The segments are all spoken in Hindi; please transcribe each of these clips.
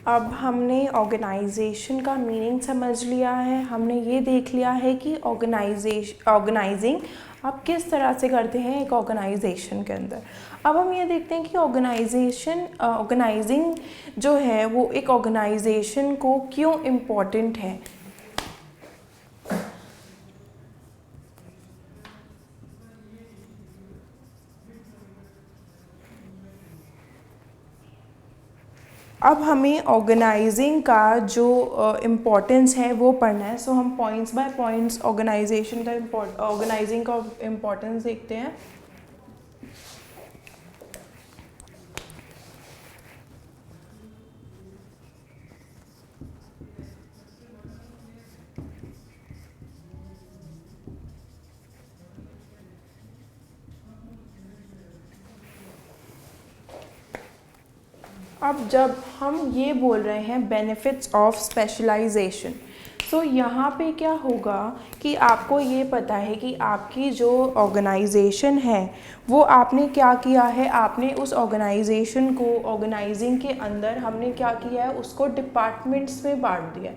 अब हमने ऑर्गेनाइजेशन का मीनिंग समझ लिया है, हमने ये देख लिया है कि ऑर्गेनाइजिंग आप किस तरह से करते हैं एक ऑर्गेनाइजेशन के अंदर। अब हम ये देखते हैं कि ऑर्गेनाइजिंग जो है वो एक ऑर्गेनाइजेशन को क्यों इम्पोर्टेंट है। अब हमें ऑर्गेनाइजिंग का जो इम्पोर्टेंस है वो पढ़ना है। सो हम पॉइंट्स बाय पॉइंट्स ऑर्गेनाइजिंग का इम्पोर्टेंस देखते हैं। अब जब हम ये बोल रहे हैं बेनिफिट्स ऑफ स्पेशलाइजेशन, तो यहाँ पे क्या होगा कि आपको ये पता है कि आपकी जो ऑर्गेनाइजेशन है वो आपने क्या किया है, आपने उस ऑर्गेनाइजेशन को ऑर्गेनाइजिंग के अंदर हमने क्या किया है, उसको डिपार्टमेंट्स में बांट दिया।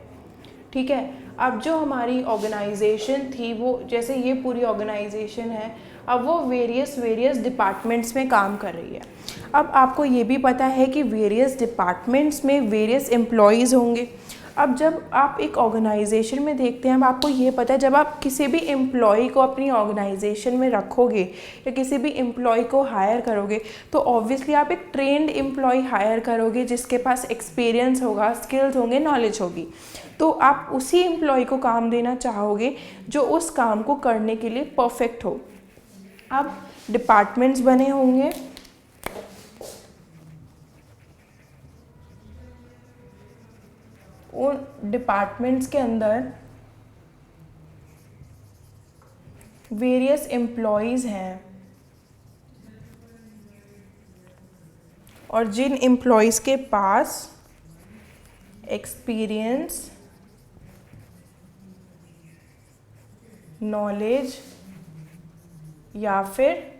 ठीक है, अब जो हमारी ऑर्गेनाइजेशन थी वो, जैसे ये पूरी ऑर्गेनाइजेशन है, अब वो वेरियस डिपार्टमेंट्स में काम कर रही है। अब आपको ये भी पता है कि वेरियस डिपार्टमेंट्स में वेरियस एम्प्लॉयज़ होंगे। अब जब आप एक ऑर्गेनाइजेशन में देखते हैं, अब आपको ये पता है जब आप किसी भी एम्प्लॉय को अपनी ऑर्गेनाइजेशन में रखोगे या किसी भी एम्प्लॉय को हायर करोगे तो ऑब्वियसली आप एक ट्रेंड एम्प्लॉय हायर करोगे जिसके पास एक्सपीरियंस होगा, स्किल्स होंगे, नॉलेज होगी। तो आप उसी एम्प्लॉय को काम देना चाहोगे जो उस काम को करने के लिए परफेक्ट हो। अब डिपार्टमेंट्स बने होंगे, उन डिपार्टमेंट्स के अंदर वेरियस एम्प्लॉयज़ हैं और जिन एम्प्लॉयज़ के पास एक्सपीरियंस, नॉलेज या फिर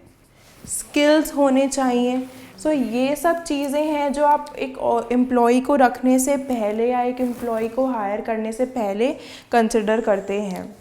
स्किल्स होने चाहिए। सो ये सब चीज़ें हैं जो आप एक एम्प्लॉय को रखने से पहले या एक एम्प्लॉय को हायर करने से पहले कंसिडर करते हैं।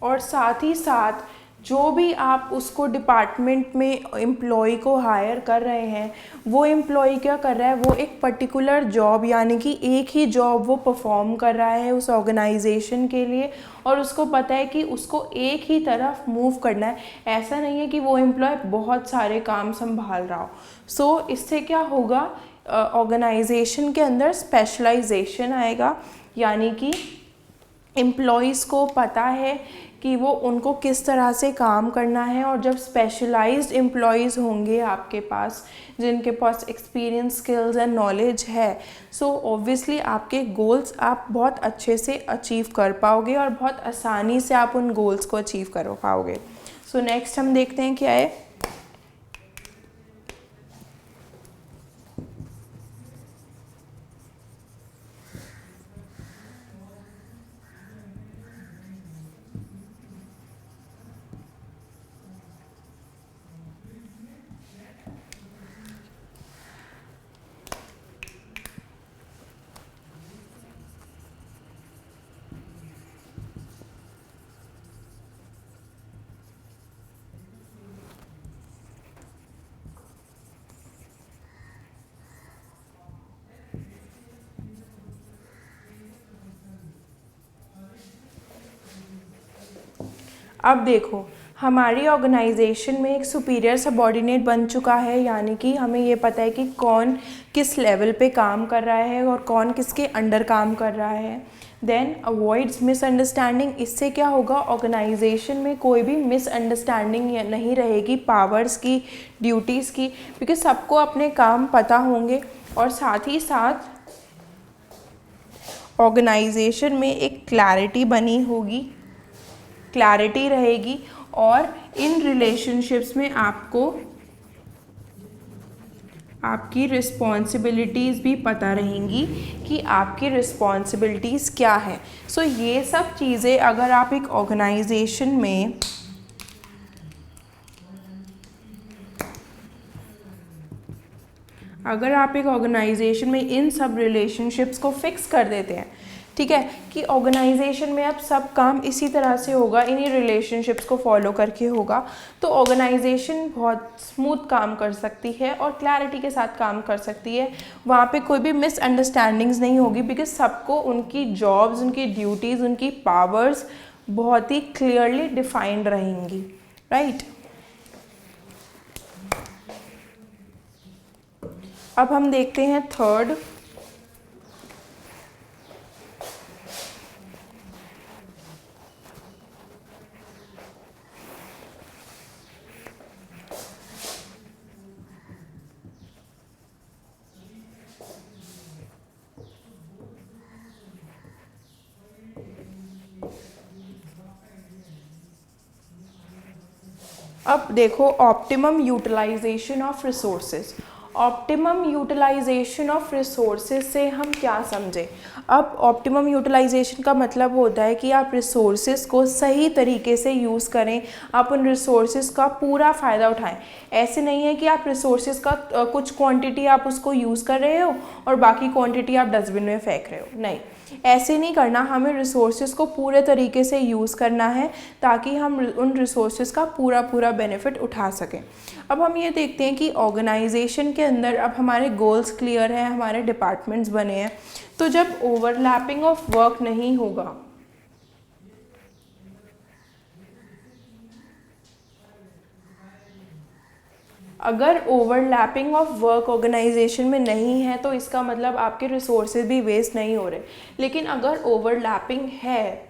और साथ ही साथ जो भी आप उसको डिपार्टमेंट में एम्प्लॉय को हायर कर रहे हैं, वो एम्प्लॉय क्या कर रहा है, वो एक पर्टिकुलर जॉब यानी कि एक ही जॉब वो परफॉर्म कर रहा है उस ऑर्गेनाइजेशन के लिए, और उसको पता है कि उसको एक ही तरफ मूव करना है। ऐसा नहीं है कि वो एम्प्लॉय बहुत सारे काम संभाल रहा हो। सो इससे क्या होगा, ऑर्गेनाइजेशन के अंदर स्पेशलाइजेशन आएगा, यानी कि एम्प्लॉयज़ को पता है कि वो उनको किस तरह से काम करना है। और जब स्पेशलाइज्ड एम्प्लॉयज़ होंगे आपके पास जिनके पास एक्सपीरियंस, स्किल्स एंड नॉलेज है, सो ऑब्वियसली आपके गोल्स आप बहुत अच्छे से अचीव कर पाओगे और बहुत आसानी से आप उन गोल्स को अचीव कर पाओगे। सो नेक्स्ट हम देखते हैं क्या है। अब देखो, हमारी ऑर्गेनाइजेशन में एक सुपीरियर सबऑर्डिनेट बन चुका है, यानी कि हमें ये पता है कि कौन किस लेवल पे काम कर रहा है और कौन किसके अंडर काम कर रहा है। देन अवॉइड्स मिसअंडरस्टैंडिंग, इससे क्या होगा, ऑर्गेनाइजेशन में कोई भी मिसअंडरस्टैंडिंग नहीं रहेगी पावर्स की, ड्यूटीज़ की, क्योंकि सबको अपने काम पता होंगे। और साथ ही साथ ऑर्गेनाइजेशन में एक क्लैरिटी बनी होगी, क्लैरिटी रहेगी, और इन रिलेशनशिप्स में आपको आपकी रिस्पॉन्सिबिलिटीज़ भी पता रहेंगी कि आपकी रिस्पॉन्सिबिलिटीज़ क्या है। सो ये सब चीज़ें अगर आप एक ऑर्गेनाइजेशन में इन सब रिलेशनशिप्स को फिक्स कर देते हैं, ठीक है, कि ऑर्गेनाइजेशन में अब सब काम इसी तरह से होगा, इन्हीं रिलेशनशिप्स को फॉलो करके होगा, तो ऑर्गेनाइजेशन बहुत स्मूथ काम कर सकती है और क्लैरिटी के साथ काम कर सकती है। वहाँ पे कोई भी मिसअंडरस्टैंडिंग्स नहीं होगी, बिकॉज सबको उनकी जॉब्स, उनकी ड्यूटीज़, उनकी पावर्स बहुत ही क्लियरली डिफाइंड रहेंगी, राइट। अब हम देखते हैं थर्ड। अब देखो optimum utilisation of resources. Optimum utilisation of resources से हम क्या समझें? अब ऑप्टिमम यूटिलाइजेशन का मतलब होता है कि आप रिसोर्सेज को सही तरीके से यूज़ करें, आप उन रिसोर्सेज का पूरा फ़ायदा उठाएं। ऐसे नहीं है कि आप रिसोर्सेज का कुछ क्वांटिटी आप उसको यूज़ कर रहे हो और बाकी क्वांटिटी आप डस्टबिन में फेंक रहे हो, नहीं, ऐसे नहीं करना। हमें रिसोर्सेज को पूरे तरीके से यूज़ करना है ताकि हम उन रिसोर्सेज का पूरा पूरा बेनिफिट उठा सकें। अब हम ये देखते हैं कि ऑर्गेनाइजेशन के अंदर अब हमारे गोल्स क्लियर हैं, हमारे डिपार्टमेंट्स बने हैं, तो जब ओवरलैपिंग ऑफ वर्क नहीं होगा, अगर ओवरलैपिंग ऑफ वर्क ऑर्गेनाइजेशन में नहीं है तो इसका मतलब आपके रिसोर्सेज भी वेस्ट नहीं हो रहे। लेकिन अगर ओवरलैपिंग है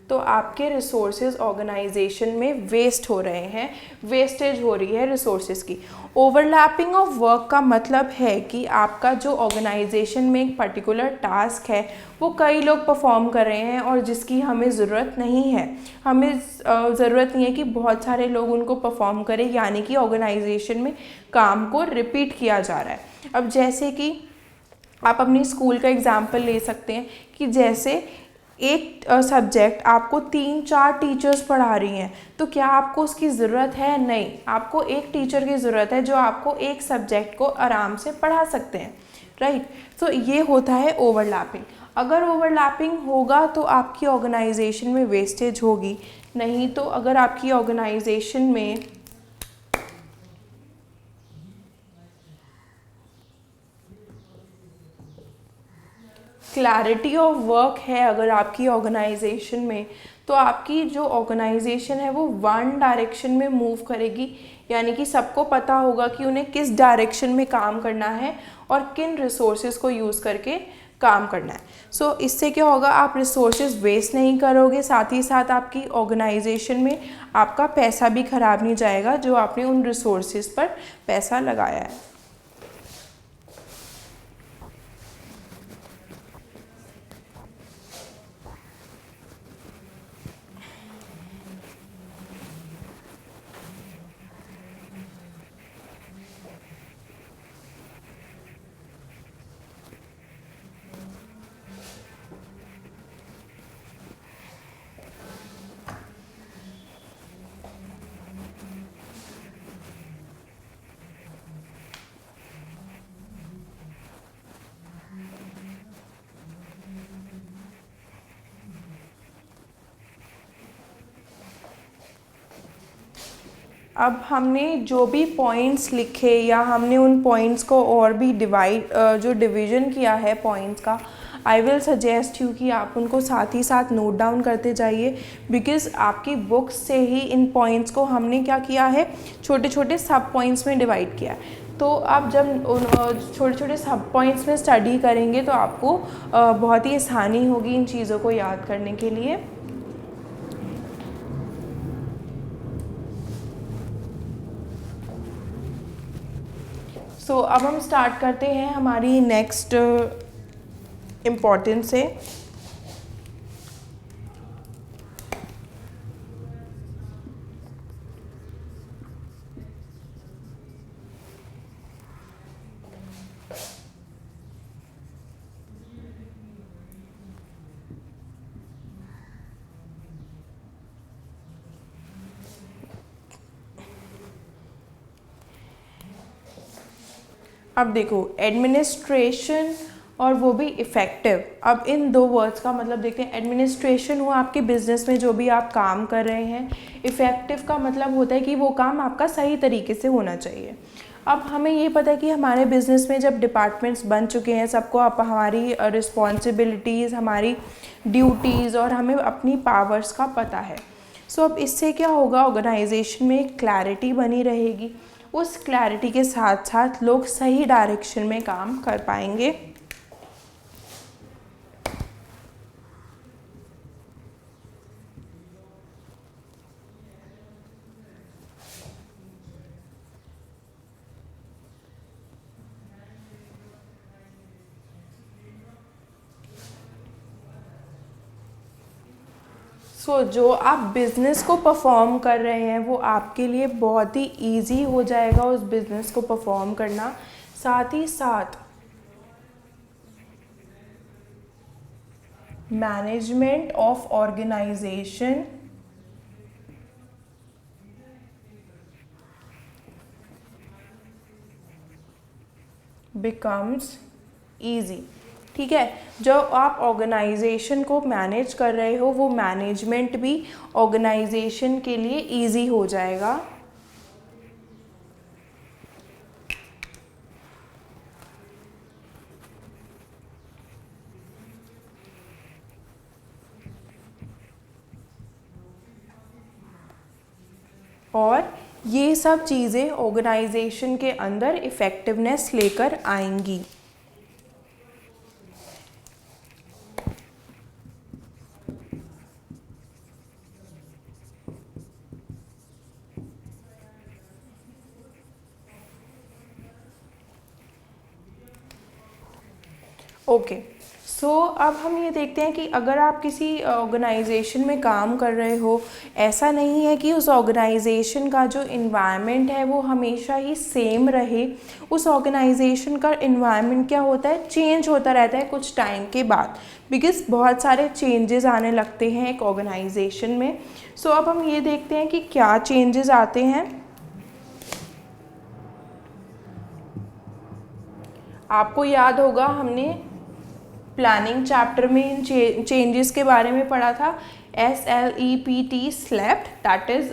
तो आपके रिसोर्सेज ऑर्गेनाइजेशन में वेस्ट हो रहे हैं, वेस्टेज हो रही है रिसोर्सेज की। ओवरलैपिंग ऑफ वर्क का मतलब है कि आपका जो ऑर्गेनाइजेशन में एक पर्टिकुलर टास्क है वो कई लोग परफॉर्म कर रहे हैं और जिसकी हमें ज़रूरत नहीं है, हमें ज़रूरत नहीं है कि बहुत सारे लोग उनको परफॉर्म करें, यानी कि ऑर्गेनाइजेशन में काम को रिपीट किया जा रहा है। अब जैसे कि आप अपनी स्कूल का एग्जाम्पल ले सकते हैं कि जैसे एक सब्जेक्ट आपको 3-4 टीचर्स पढ़ा रही हैं, तो क्या आपको उसकी ज़रूरत है? नहीं, आपको एक टीचर की ज़रूरत है जो आपको एक सब्जेक्ट को आराम से पढ़ा सकते हैं, राइट। तो ये होता है ओवरलैपिंग। अगर ओवरलैपिंग होगा तो आपकी ऑर्गेनाइजेशन में वेस्टेज होगी, नहीं तो अगर आपकी ऑर्गेनाइजेशन में क्लैरिटी ऑफ वर्क है, अगर आपकी ऑर्गेनाइजेशन में, तो आपकी जो ऑर्गेनाइजेशन है वो वन डायरेक्शन में मूव करेगी, यानी कि सबको पता होगा कि उन्हें किस डायरेक्शन में काम करना है और किन रिसोर्सेज को यूज़ करके काम करना है। सो इससे क्या होगा, आप रिसोर्सेज वेस्ट नहीं करोगे, साथ ही साथ आपकी ऑर्गेनाइजेशन में आपका पैसा भी ख़राब नहीं जाएगा जो आपने उन रिसोर्सेज पर पैसा लगाया है। अब हमने जो भी पॉइंट्स लिखे या हमने उन पॉइंट्स को और भी जो डिवीज़न किया है पॉइंट्स का, आई विल सजेस्ट यू कि आप उनको साथ ही साथ नोट डाउन करते जाइए, बिकॉज़ आपकी बुक्स से ही इन पॉइंट्स को हमने क्या किया है, छोटे छोटे सब पॉइंट्स में डिवाइड किया है। तो आप जब उन छोटे छोटे सब पॉइंट्स में स्टडी करेंगे तो आपको बहुत ही आसानी होगी इन चीज़ों को याद करने के लिए। सो अब हम स्टार्ट करते हैं हमारी नेक्स्ट इम्पॉर्टेंस से। अब देखो, एडमिनिस्ट्रेशन और वो भी इफ़ेक्टिव। अब इन दो वर्ड्स का मतलब देखते हैं। एडमिनिस्ट्रेशन हुआ आपके बिजनेस में जो भी आप काम कर रहे हैं। इफ़ेक्टिव का मतलब होता है कि वो काम आपका सही तरीके से होना चाहिए। अब हमें ये पता है कि हमारे बिज़नेस में जब डिपार्टमेंट्स बन चुके हैं, सबको अब हमारी रिस्पॉन्सिबिलिटीज़, हमारी ड्यूटीज़ और हमें अपनी पावर्स का पता है। सो अब इससे क्या होगा, ऑर्गेनाइजेशन में एक क्लैरिटी बनी रहेगी। उस क्लैरिटी के साथ साथ लोग सही डायरेक्शन में काम कर पाएंगे। जो आप बिज़नेस को परफॉर्म कर रहे हैं वो आपके लिए बहुत ही इजी हो जाएगा उस बिज़नेस को परफॉर्म करना। साथ ही साथ management of organisation becomes easy. ठीक है, जो आप ऑर्गेनाइजेशन को मैनेज कर रहे हो वो मैनेजमेंट भी ऑर्गेनाइजेशन के लिए इजी हो जाएगा। और ये सब चीज़ें ऑर्गेनाइजेशन के अंदर इफ़ेक्टिवनेस लेकर आएंगी। ओके, सो अब हम ये देखते हैं कि अगर आप किसी ऑर्गेनाइजेशन में काम कर रहे हो, ऐसा नहीं है कि उस ऑर्गेनाइजेशन का जो इन्वायरमेंट है वो हमेशा ही सेम रहे। उस ऑर्गेनाइजेशन का इन्वायरमेंट क्या होता है, चेंज होता रहता है कुछ टाइम के बाद, बिकॉज़ बहुत सारे चेंजेस आने लगते हैं एक ऑर्गेनाइजेशन में। सो अब हम ये देखते हैं कि क्या चेंजेस आते हैं। आपको याद होगा हमने प्लानिंग चैप्टर में इन चेंजेस के बारे में पढ़ा था। SLEPT, SLEPT, that is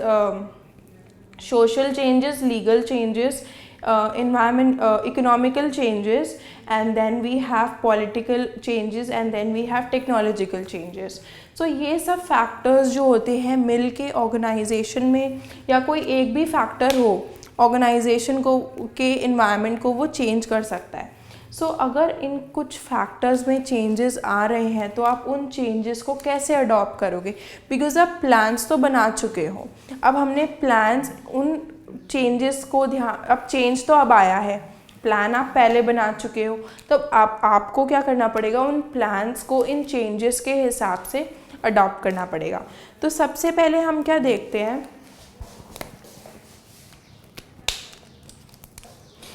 social changes, legal changes, environment, economical changes, and then we have political changes, and then we have technological changes. So ये सब फैक्टर्स जो होते हैं मिल के ऑर्गेनाइजेशन में, या कोई एक भी फैक्टर हो ऑर्गेनाइजेशन को के इन्वायरमेंट को वो चेंज कर सकता है। अगर इन कुछ फैक्टर्स में चेंजेस आ रहे हैं तो आप उन चेंजेस को कैसे अडॉप्ट करोगे, बिकॉज आप प्लान्स तो बना चुके हो। अब हमने प्लान्स उन चेंजेस को अब चेंज तो अब आया है, प्लान आप पहले बना चुके हो, तब आपको क्या करना पड़ेगा, उन प्लान्स को इन चेंजेस के हिसाब से अडॉप्ट करना पड़ेगा। तो सबसे पहले हम क्या देखते हैं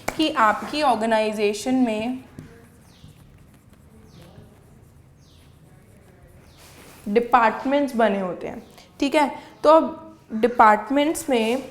कि आपकी ऑर्गेनाइजेशन में डिपार्टमेंट्स बने होते हैं। ठीक है, तो अब डिपार्टमेंट्स में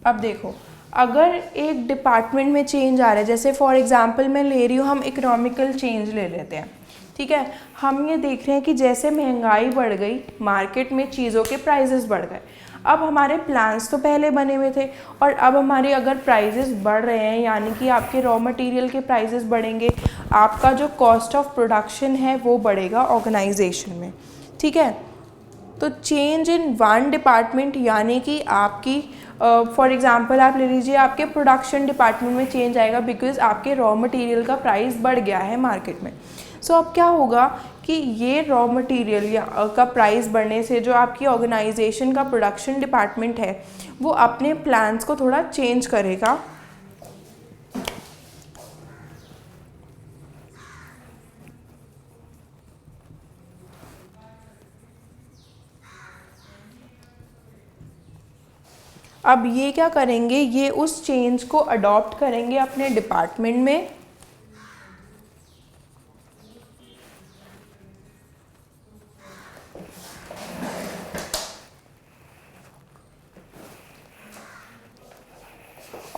अब देखो, अगर एक डिपार्टमेंट में चेंज आ रहा है, जैसे फॉर एग्जांपल मैं ले रही हूँ, हम इकोनॉमिकल चेंज ले लेते हैं। ठीक है, हम ये देख रहे हैं कि जैसे महंगाई बढ़ गई, मार्केट में चीज़ों के प्राइसेस बढ़ गए। अब हमारे प्लान्स तो पहले बने हुए थे, और अब हमारे अगर प्राइसेस बढ़ रहे हैं, यानी कि आपके रॉ मटेरियल के प्राइसेस बढ़ेंगे, आपका जो कॉस्ट ऑफ प्रोडक्शन है वो बढ़ेगा ऑर्गेनाइजेशन में। ठीक है, तो चेंज इन वन डिपार्टमेंट, यानी कि आपकी फॉर एग्जांपल आप ले लीजिए, आपके प्रोडक्शन डिपार्टमेंट में चेंज आएगा बिकॉज आपके रॉ मटेरियल का प्राइस बढ़ गया है मार्केट में। अब क्या होगा कि ये रॉ मटेरियल या का प्राइस बढ़ने से जो आपकी ऑर्गेनाइजेशन का प्रोडक्शन डिपार्टमेंट है वो अपने प्लान्स को थोड़ा चेंज करेगा। अब ये क्या करेंगे, ये उस चेंज को अडॉप्ट करेंगे अपने डिपार्टमेंट में।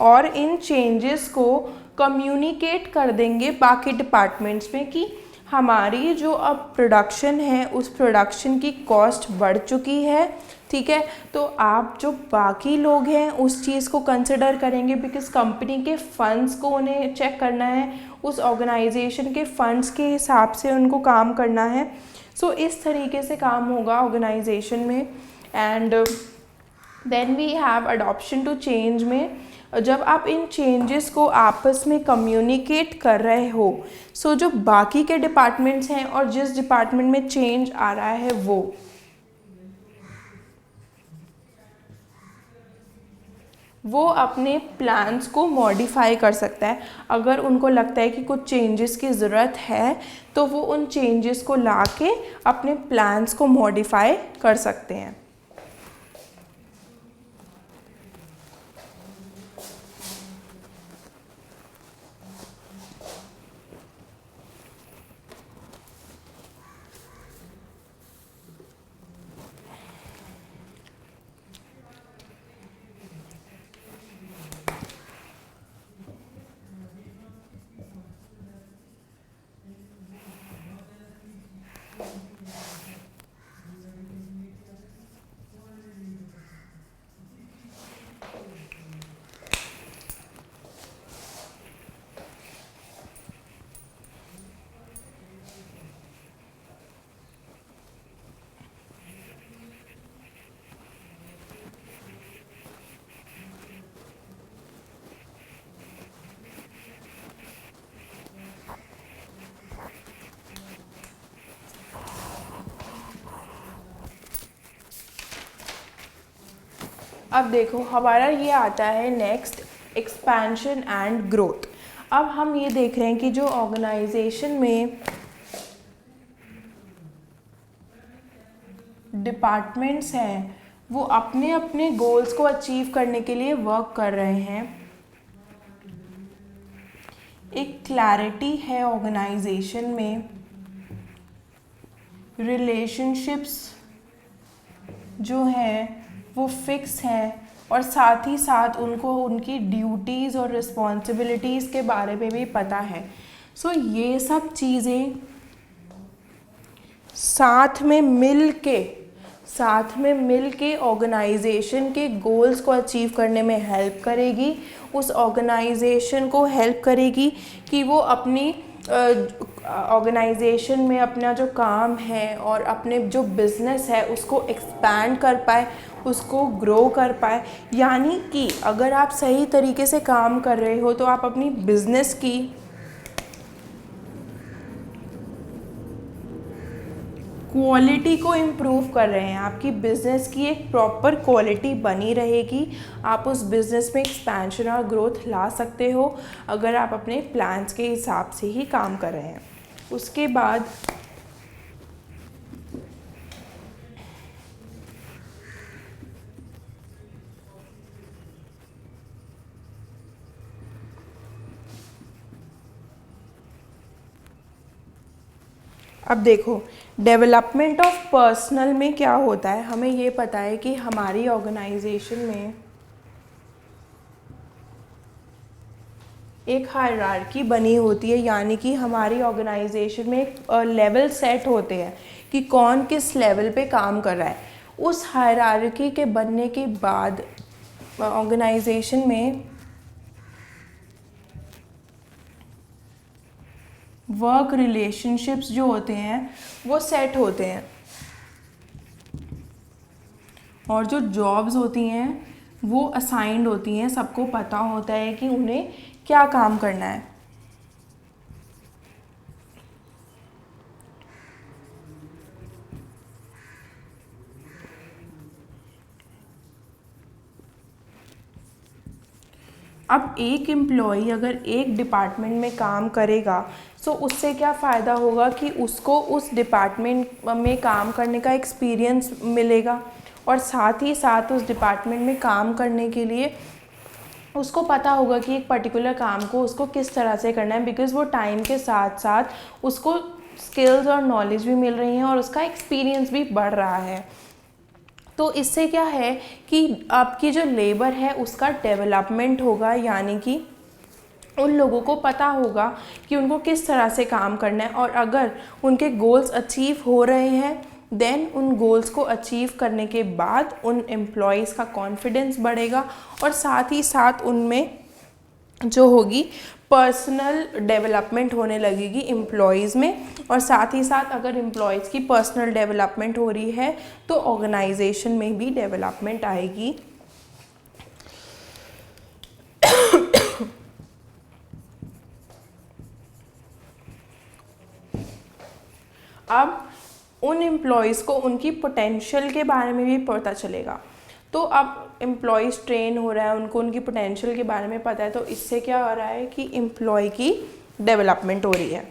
और इन चेंजेस को कम्युनिकेट कर देंगे बाकी डिपार्टमेंट्स में कि हमारी जो अब प्रोडक्शन है उस प्रोडक्शन की कॉस्ट बढ़ चुकी है, ठीक है। तो आप जो बाकी लोग हैं उस चीज़ को कंसिडर करेंगे, बिकॉज कंपनी के फंड्स को उन्हें चेक करना है, उस ऑर्गेनाइजेशन के फंड्स के हिसाब से उनको काम करना है। सो इस तरीके से काम होगा ऑर्गेनाइजेशन में। And then we have adoption to change में, जब आप इन चेंजेस को आपस में कम्युनिकेट कर रहे हो, सो जो बाकी के डिपार्टमेंट्स हैं और जिस डिपार्टमेंट में चेंज आ रहा है वो अपने प्लान्स को मॉडिफाई कर सकता है। अगर उनको लगता है कि कुछ चेंजेस की ज़रूरत है तो वो उन चेंजेस को लाके अपने प्लान्स को मॉडिफाई कर सकते हैं। अब देखो हमारा ये आता है नेक्स्ट, एक्सपेंशन एंड ग्रोथ। अब हम ये देख रहे हैं कि जो ऑर्गेनाइजेशन में डिपार्टमेंट्स हैं वो अपने अपने गोल्स को अचीव करने के लिए वर्क कर रहे हैं। एक क्लैरिटी है ऑर्गेनाइजेशन में, रिलेशनशिप्स जो हैं वो फिक्स हैं, और साथ ही साथ उनको उनकी ड्यूटीज़ और रिस्पॉन्सिबिलिटीज़ के बारे में भी पता है। सो ये सब चीज़ें साथ में मिल के ऑर्गेनाइजेशन के गोल्स को अचीव करने में हेल्प करेगी, उस ऑर्गेनाइजेशन को हेल्प करेगी कि वो अपनी ऑर्गेनाइजेशन में अपना जो काम है और अपने जो बिज़नेस है उसको एक्सपैंड कर पाए, उसको ग्रो कर पाए। यानी कि अगर आप सही तरीके से काम कर रहे हो तो आप अपनी बिज़नेस की क्वालिटी को इम्प्रूव कर रहे हैं, आपकी बिज़नेस की एक प्रॉपर क्वालिटी बनी रहेगी, आप उस बिज़नेस में एक्सपेंशन और ग्रोथ ला सकते हो अगर आप अपने प्लान्स के हिसाब से ही काम कर रहे हैं। उसके बाद अब देखो डेवलपमेंट ऑफ पर्सनल में क्या होता है, हमें ये पता है कि हमारी ऑर्गेनाइजेशन में एक हायरार्की बनी होती है, यानी कि हमारी ऑर्गेनाइजेशन में एक लेवल सेट होते हैं कि कौन किस लेवल पे काम कर रहा है। उस हायरार्की के बनने के बाद ऑर्गेनाइजेशन में वर्क रिलेशनशिप्स जो होते हैं वो सेट होते हैं, और जो जॉब्स होती हैं वो असाइंड होती हैं, सबको पता होता है कि उन्हें क्या काम करना है। अब एक एम्प्लॉई अगर एक डिपार्टमेंट में काम करेगा सो उससे क्या फ़ायदा होगा कि उसको उस डिपार्टमेंट में काम करने का एक्सपीरियंस मिलेगा, और साथ ही साथ उस डिपार्टमेंट में काम करने के लिए उसको पता होगा कि एक पर्टिकुलर काम को उसको किस तरह से करना है, बिकॉज़ वो टाइम के साथ साथ उसको स्किल्स और नॉलेज भी मिल रही हैं और उसका एक्सपीरियंस भी बढ़ रहा है। तो इससे क्या है कि आपकी जो लेबर है उसका डेवलपमेंट होगा, यानी कि उन लोगों को पता होगा कि उनको किस तरह से काम करना है, और अगर उनके गोल्स अचीव हो रहे हैं देन उन गोल्स को अचीव करने के बाद उन एम्प्लॉयज़ का कॉन्फिडेंस बढ़ेगा, और साथ ही साथ उनमें जो होगी पर्सनल डेवलपमेंट होने लगेगी एम्प्लॉयज़ में, और साथ ही साथ अगर एम्प्लॉयज़ की पर्सनल डेवलपमेंट हो रही है तो ऑर्गेनाइजेशन में भी डेवलपमेंट आएगी। अब उन एम्प्लॉयज़ को उनकी पोटेंशियल के बारे में भी पता चलेगा। तो अब एम्प्लॉयज़ ट्रेन हो रहा है, उनको उनकी पोटेंशियल के बारे में पता है, तो इससे क्या हो रहा है कि एम्प्लॉय की डेवलपमेंट हो रही है।